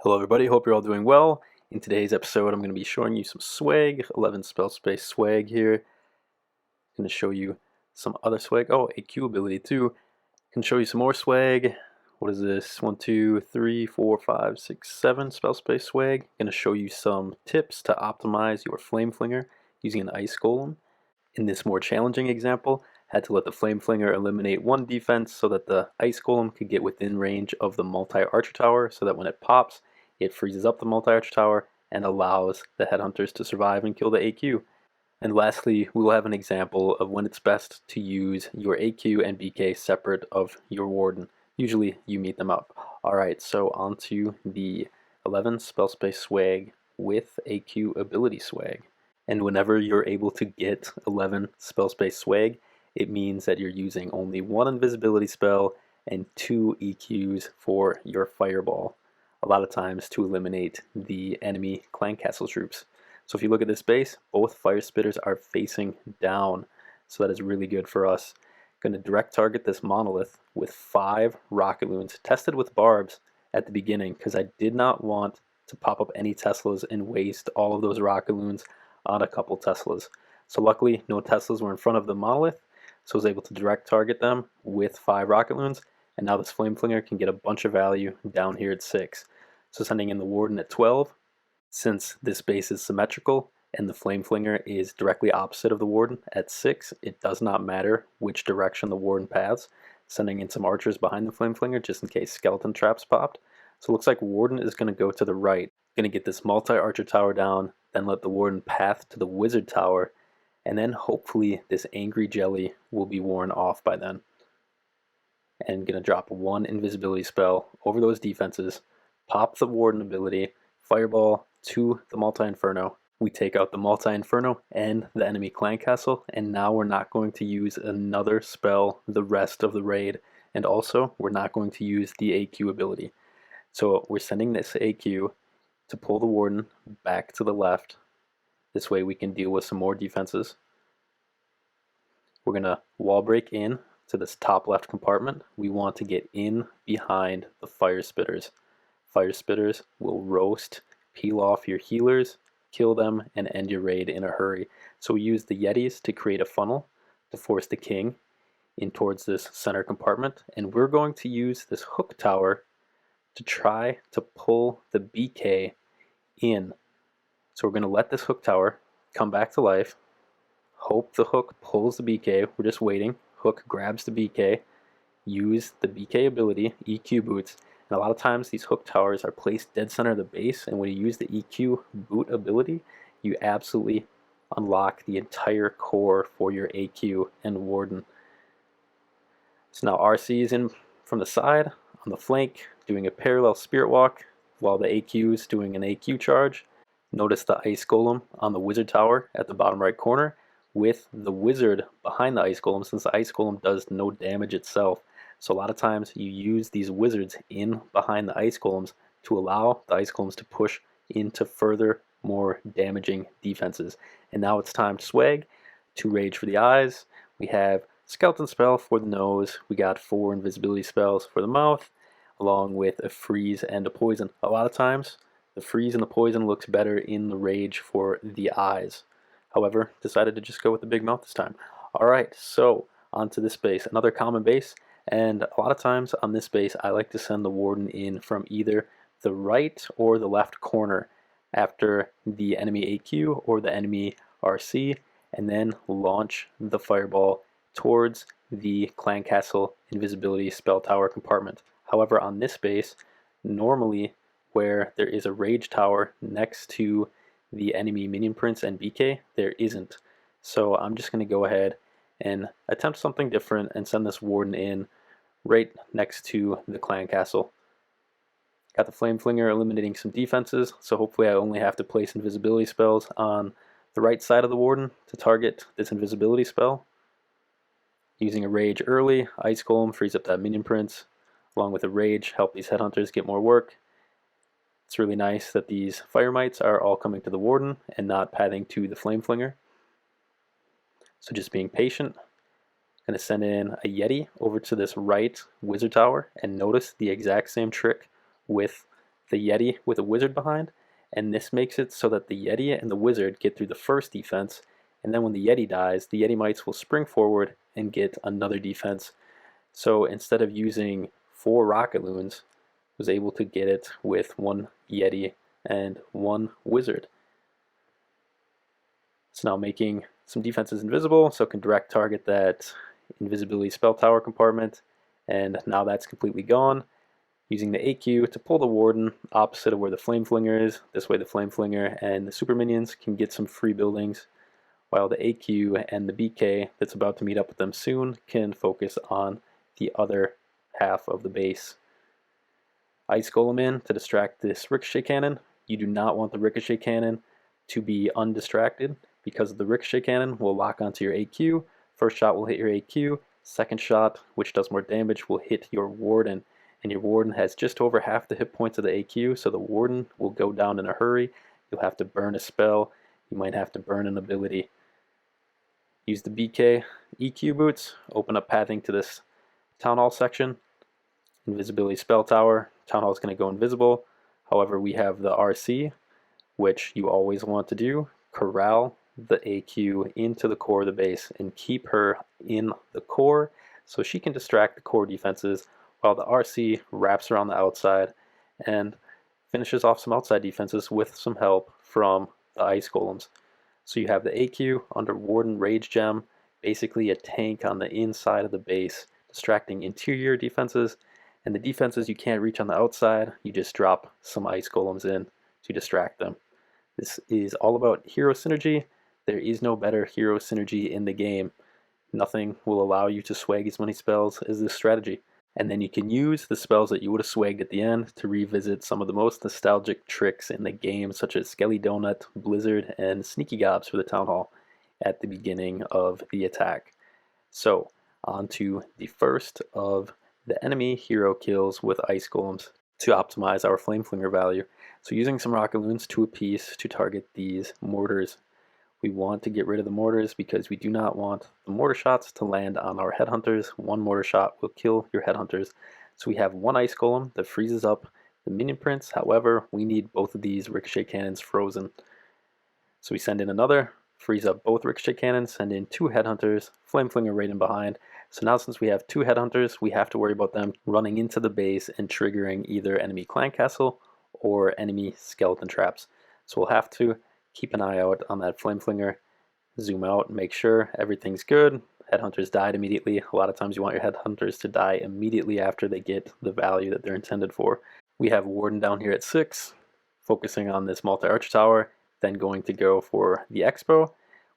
Hello everybody, hope you're all doing well. In today's episode I'm going to be showing you some swag, 11 spell space swag here. I'm going to show you some other swag, AQ ability too. Can show you some more swag. What is this? 1, 2, 3, 4, 5, 6, 7 spell space swag. Going to show you some tips to optimize your Flame Flinger using an Ice Golem. In this more challenging example, had to let the Flame Flinger eliminate one defense so that the Ice Golem could get within range of the multi-archer tower so that when it pops, it freezes up the multi-archer tower and allows the headhunters to survive and kill the AQ. And lastly, we will have an example of when it's best to use your AQ and BK separate of your Warden. Usually you meet them up. Alright, so on to the 11 spell space swag with AQ ability swag. And whenever you're able to get 11 spell space swag, it means that you're using only one invisibility spell and 2 EQs for your fireball. A lot of times to eliminate the enemy clan castle troops. So if you look at this base, both fire spitters are facing down. So that is really good for us. Going to direct target this monolith with 5 rocket loons tested with barbs at the beginning because I did not want to pop up any Teslas and waste all of those rocket loons on a couple Teslas. So luckily no Teslas were in front of the monolith, so I was able to direct target them with 5 rocket loons, and now this Flame Flinger can get a bunch of value down here at 6. So sending in the Warden at 12, since this base is symmetrical and the Flame Flinger is directly opposite of the Warden at 6, it does not matter which direction the Warden paths, sending in some archers behind the Flame Flinger just in case skeleton traps popped. So it looks like Warden is going to go to the right, going to get this multi-archer tower down, then let the Warden path to the Wizard Tower, and then hopefully this Angry Jelly will be worn off by then. And going to drop 1 invisibility spell over those defenses, pop the Warden ability, fireball to the Multi-Inferno. We take out the Multi-Inferno and the enemy clan castle, and now we're not going to use another spell the rest of the raid, and also we're not going to use the AQ ability. So we're sending this AQ to pull the Warden back to the left. This way we can deal with some more defenses. We're going to wall break in to this top left compartment. We want to get in behind the fire spitters. Fire spitters will roast, peel off your healers, kill them, and end your raid in a hurry. So we use the Yetis to create a funnel to force the king in towards this center compartment, and we're going to use this hook tower to try to pull the BK in. So we're going to let this hook tower come back to life, hope the hook pulls the BK, we're just waiting, hook grabs the BK, use the BK ability, EQ boots, and a lot of times these hook towers are placed dead center of the base, and when you use the EQ boot ability, you absolutely unlock the entire core for your AQ and Warden. So now RC is in from the side, on the flank, doing a parallel spirit walk, while the AQ is doing an AQ charge. Notice the Ice Golem on the Wizard Tower at the bottom right corner, with the Wizard behind the Ice Golem, since the Ice Golem does no damage itself. So a lot of times you use these Wizards in behind the Ice Golems to allow the Ice Golems to push into further, more damaging defenses. And now it's time to swag, 2 Rage for the eyes. We have Skeleton Spell for the nose. We got 4 invisibility spells for the mouth, along with a freeze and a poison. A lot of times the freeze and the poison looks better in the rage for the eyes. However, decided to just go with the big mouth this time. Alright, so onto this base. Another common base, and a lot of times on this base I like to send the Warden in from either the right or the left corner after the enemy AQ or the enemy RC, and then launch the fireball towards the clan castle invisibility spell tower compartment. However, on this base, normally where there is a rage tower next to the enemy minion prince and BK, there isn't. So I'm just going to go ahead and attempt something different and send this Warden in right next to the clan castle. Got the Flame Flinger eliminating some defenses, so hopefully I only have to place invisibility spells on the right side of the Warden to target this invisibility spell. Using a Rage early, Ice Golem frees up that minion prince, along with a Rage, help these headhunters get more work. It's really nice that these fire mites are all coming to the Warden and not pathing to the Flame Flinger. So just being patient. Going to send in a Yeti over to this right Wizard Tower, and notice the exact same trick with the Yeti with a wizard behind, and this makes it so that the Yeti and the wizard get through the first defense, and then when the Yeti dies, the Yeti mites will spring forward and get another defense. So instead of using 4 rocket loons, I was able to get it with 1 Yeti and 1 wizard. It's now making some defenses invisible, so it can direct target that invisibility spell tower compartment, and now that's completely gone. Using the AQ to pull the warden opposite of where the flame flinger is. This way the flame flinger and the super minions can get some free buildings, while the AQ and the BK that's about to meet up with them soon can focus on the other half of the base. Ice Golem in to distract this ricochet cannon. You do not want the ricochet cannon to be undistracted, because the ricochet cannon will lock onto your AQ. First shot will hit your AQ, second shot, which does more damage, will hit your warden, and your warden has just over half the hit points of the AQ, so the warden will go down in a hurry. You'll have to burn a spell, you might have to burn an ability. Use the BK EQ boots, open up pathing to this Town Hall section. Invisibility spell tower, Town Hall is going to go invisible. However, we have the RC, which you always want to do. Corral the AQ into the core of the base and keep her in the core so she can distract the core defenses, while the RC wraps around the outside and finishes off some outside defenses with some help from the Ice Golems. So you have the AQ under Warden Rage Gem, basically a tank on the inside of the base, distracting interior defenses, and the defenses you can't reach on the outside, you just drop some Ice Golems in to distract them. This is all about hero synergy. There is no better hero synergy in the game. Nothing will allow you to swag as many spells as this strategy. And then you can use the spells that you would have swagged at the end to revisit some of the most nostalgic tricks in the game, such as Skelly Donut, Blizzard, and Sneaky Gobs for the Town Hall at the beginning of the attack. So, on to the first of the enemy hero kills with Ice Golems to optimize our Flame Flinger value. So using some Rocket Loons, 2 apiece, to target these mortars. We want to get rid of the mortars because we do not want the mortar shots to land on our headhunters. 1 mortar shot will kill your headhunters. So we have 1 Ice Golem that freezes up the minion prints. However, we need both of these ricochet cannons frozen. So we send in another, freeze up both ricochet cannons, send in 2 headhunters, Flame Flinger right in behind. So now since we have 2 headhunters, we have to worry about them running into the base and triggering either enemy clan castle or enemy skeleton traps. So we'll have to keep an eye out on that Flame Flinger, zoom out, make sure everything's good. Headhunters died immediately. A lot of times you want your headhunters to die immediately after they get the value that they're intended for. We have Warden down here at 6, focusing on this multi-arch tower, then going to go for the Expo.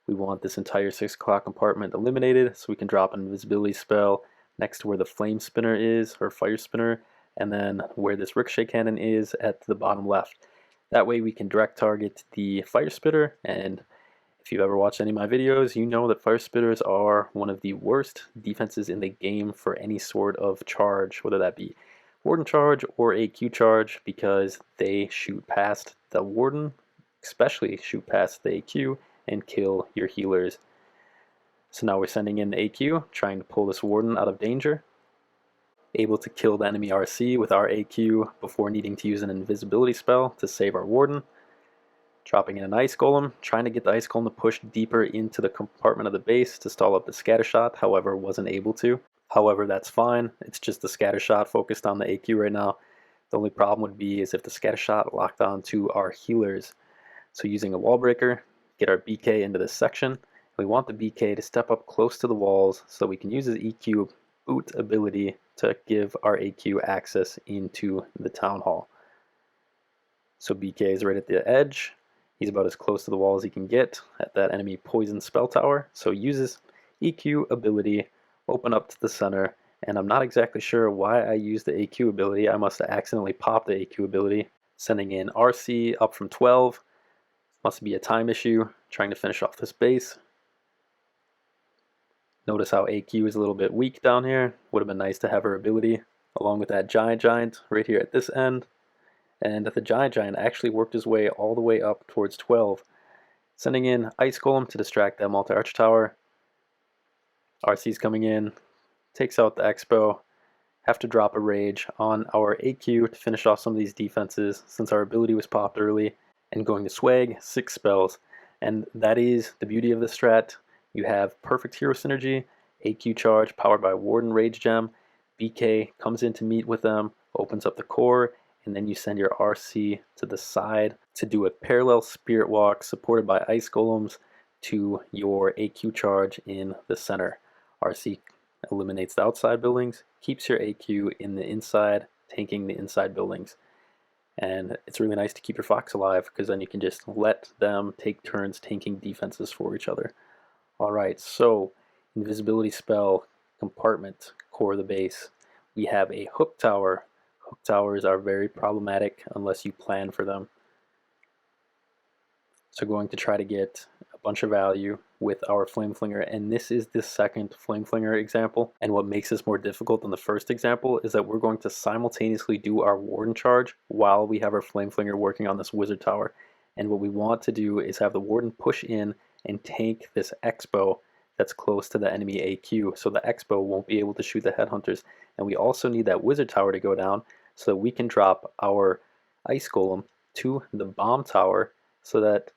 We want this entire 6 o'clock compartment eliminated so we can drop an invisibility spell next to where the flame spinner is, or fire spinner, and then where this ricochet cannon is at the bottom left. That way we can direct target the fire spitter, and if you've ever watched any of my videos, you know that fire spitters are one of the worst defenses in the game for any sort of charge, whether that be warden charge or AQ charge, because they shoot past the warden, especially shoot past the AQ, and kill your healers. So now we're sending in the AQ, trying to pull this warden out of danger. Able to kill the enemy RC with our AQ before needing to use an invisibility spell to save our warden. Dropping in an Ice Golem, trying to get the Ice Golem to push deeper into the compartment of the base to stall up the scatter shot, however wasn't able to. However, that's fine, it's just the scatter shot focused on the AQ right now. The only problem would be is if the scatter shot locked on to our healers. So using a wall breaker, get our BK into this section. We want the BK to step up close to the walls so we can use his EQ boot ability to give our AQ access into the Town Hall. So BK is right at the edge. He's about as close to the wall as he can get at that enemy poison spell tower. So uses EQ ability, open up to the center, and I'm not exactly sure why I used the AQ ability. I must have accidentally popped the AQ ability. Sending in RC up from 12. Must be a time issue, trying to finish off this base. Notice how AQ is a little bit weak down here. Would have been nice to have her ability along with that giant right here at this end. And the giant actually worked his way all the way up towards 12. Sending in Ice Golem to distract that multi-arch tower. RC's coming in, takes out the Expo, have to drop a rage on our AQ to finish off some of these defenses since our ability was popped early, and going to swag 6 spells. And that is the beauty of this strat. You have perfect hero synergy, AQ charge powered by Warden Rage Gem, BK comes in to meet with them, opens up the core, and then you send your RC to the side to do a parallel spirit walk supported by ice golems to your AQ charge in the center. RC eliminates the outside buildings, keeps your AQ in the inside, tanking the inside buildings. And it's really nice to keep your Fox alive because then you can just let them take turns tanking defenses for each other. Alright, so invisibility spell, compartment, core of the base. We have a hook tower. Hook towers are very problematic unless you plan for them. So going to try to get a bunch of value with our Flame Flinger, and this is the second Flame Flinger example. And what makes this more difficult than the first example is that we're going to simultaneously do our Warden charge while we have our Flame Flinger working on this Wizard Tower. And what we want to do is have the Warden push in and tank this Expo that's close to the enemy AQ, so the Expo won't be able to shoot the Headhunters. And we also need that Wizard Tower to go down so that we can drop our Ice Golem to the Bomb Tower so that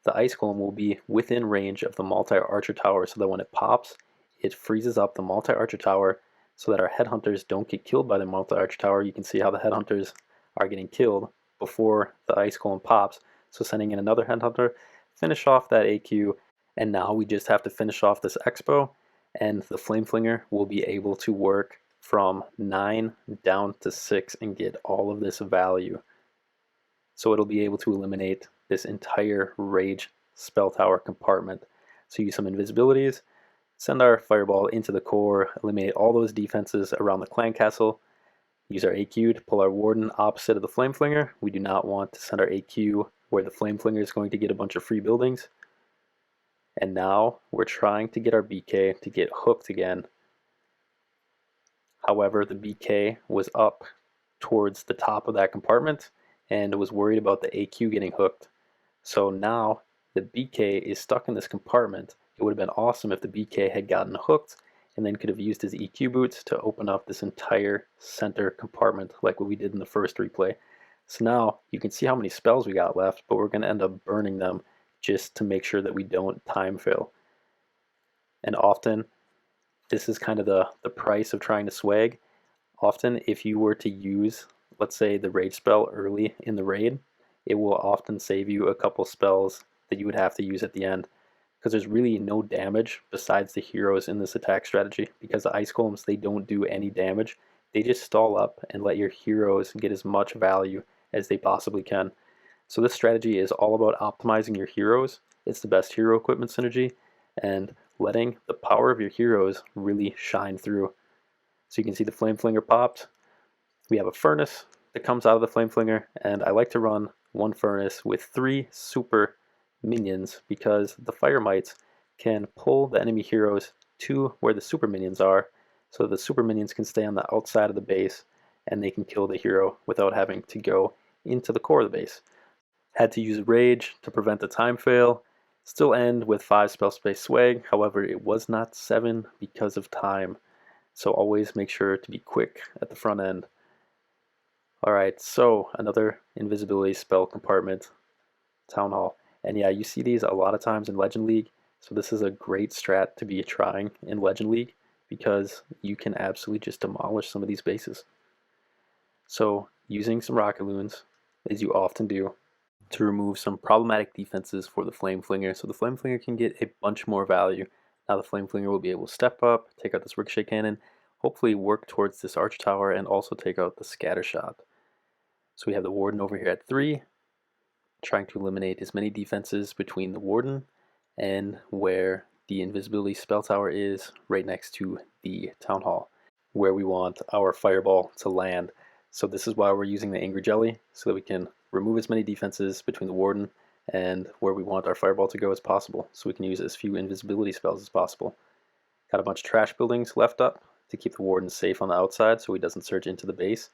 the Ice Golem will be within range of the Multi-Archer Tower, so that when it pops, it freezes up the Multi-Archer Tower so that our Headhunters don't get killed by the Multi-Archer Tower. You can see how the Headhunters are getting killed before the Ice Golem pops. So sending in another Headhunter, finish off that AQ, and now we just have to finish off this Expo, and the Flame Flinger will be able to work from 9 down to 6 and get all of this value. So it'll be able to eliminate this entire Rage spell tower compartment. So use some invisibilities, send our Fireball into the core, eliminate all those defenses around the Clan Castle, use our AQ to pull our Warden opposite of the Flame Flinger. We do not want to send our AQ where the Flame Flinger is going to get a bunch of free buildings. And now we're trying to get our BK to get hooked again. However, the BK was up towards the top of that compartment and was worried about the AQ getting hooked. So now the BK is stuck in this compartment. It would have been awesome if the BK had gotten hooked and then could have used his EQ boots to open up this entire center compartment like what we did in the first replay. So now you can see how many spells we got left, but we're going to end up burning them just to make sure that we don't time fail. And often, this is kind of the price of trying to swag. Often, if you were to use, let's say, the rage spell early in the raid, it will often save you a couple spells that you would have to use at the end, because there's really no damage besides the heroes in this attack strategy, because the ice golems, they don't do any damage. They just stall up and let your heroes get as much value as they possibly can. So this strategy is all about optimizing your heroes. It's the best hero equipment synergy and letting the power of your heroes really shine through. So you can see the Flame Flinger popped. We have a furnace that comes out of the Flame Flinger, and I like to run one furnace with 3 super minions because the fire mites can pull the enemy heroes to where the super minions are, so the super minions can stay on the outside of the base and they can kill the hero without having to go into the core of the base. Had to use Rage to prevent the time fail. Still end with 5 spell space swag, however it was not 7 because of time. So always make sure to be quick at the front end. Alright, so another invisibility spell compartment, Town Hall. And yeah, you see these a lot of times in Legend League, so this is a great strat to be trying in Legend League because you can absolutely just demolish some of these bases. So using some rocket loons, as you often do, to remove some problematic defenses for the Flame Flinger, so the Flame Flinger can get a bunch more value. Now the Flame Flinger will be able to step up, take out this Ricochet Cannon, hopefully work towards this Arch Tower, and also take out the Scatter Shot. So we have the Warden over here at 3, trying to eliminate as many defenses between the Warden and where the Invisibility Spell Tower is, right next to the Town Hall, where we want our Fireball to land. So this is why we're using the Angry Jelly, so that we can remove as many defenses between the Warden and where we want our Fireball to go as possible, so we can use as few invisibility spells as possible. Got a bunch of trash buildings left up to keep the Warden safe on the outside so he doesn't surge into the base.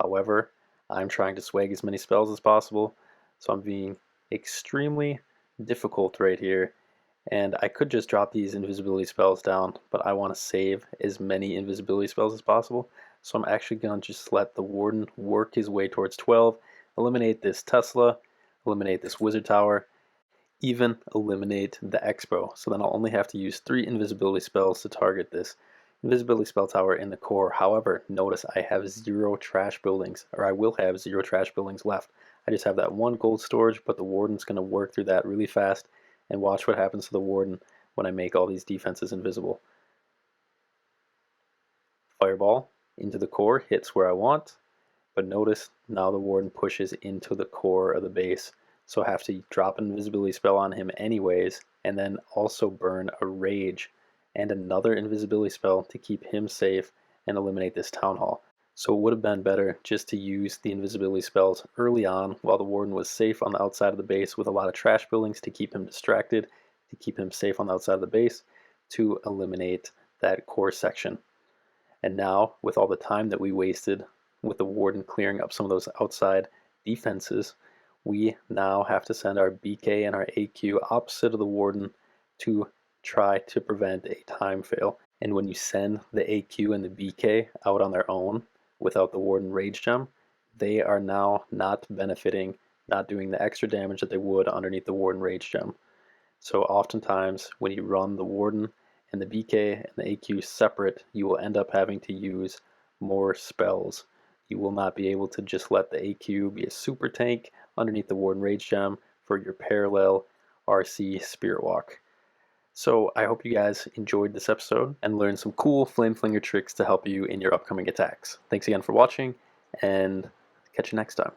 However, I'm trying to swag as many spells as possible, so I'm being extremely difficult right here. And I could just drop these invisibility spells down, but I want to save as many invisibility spells as possible. So I'm actually going to just let the Warden work his way towards 12, eliminate this Tesla, eliminate this Wizard Tower, even eliminate the Expo. So then I'll only have to use 3 invisibility spells to target this invisibility spell tower in the core. However, notice I have 0 trash buildings, or I will have 0 trash buildings left. I just have that 1 gold storage, but the Warden's going to work through that really fast, and watch what happens to the Warden when I make all these defenses invisible. Fireball into the core hits where I want, but notice now the Warden pushes into the core of the base, so I have to drop an invisibility spell on him anyways, and then also burn a Rage and another invisibility spell to keep him safe and eliminate this Town Hall. So it would have been better just to use the invisibility spells early on while the Warden was safe on the outside of the base with a lot of trash buildings to keep him distracted, to keep him safe on the outside of the base, to eliminate that core section. And now, with all the time that we wasted with the Warden clearing up some of those outside defenses, we now have to send our BK and our AQ opposite of the Warden to try to prevent a time fail. And when you send the AQ and the BK out on their own without the Warden Rage Gem, they are now not benefiting, not doing the extra damage that they would underneath the Warden Rage Gem. So oftentimes when you run the Warden and the BK and the AQ separate, you will end up having to use more spells. You will not be able to just let the AQ be a super tank underneath the Warden Rage Gem for your parallel RC Spirit Walk. So I hope you guys enjoyed this episode and learned some cool Flame Flinger tricks to help you in your upcoming attacks. Thanks again for watching, and catch you next time.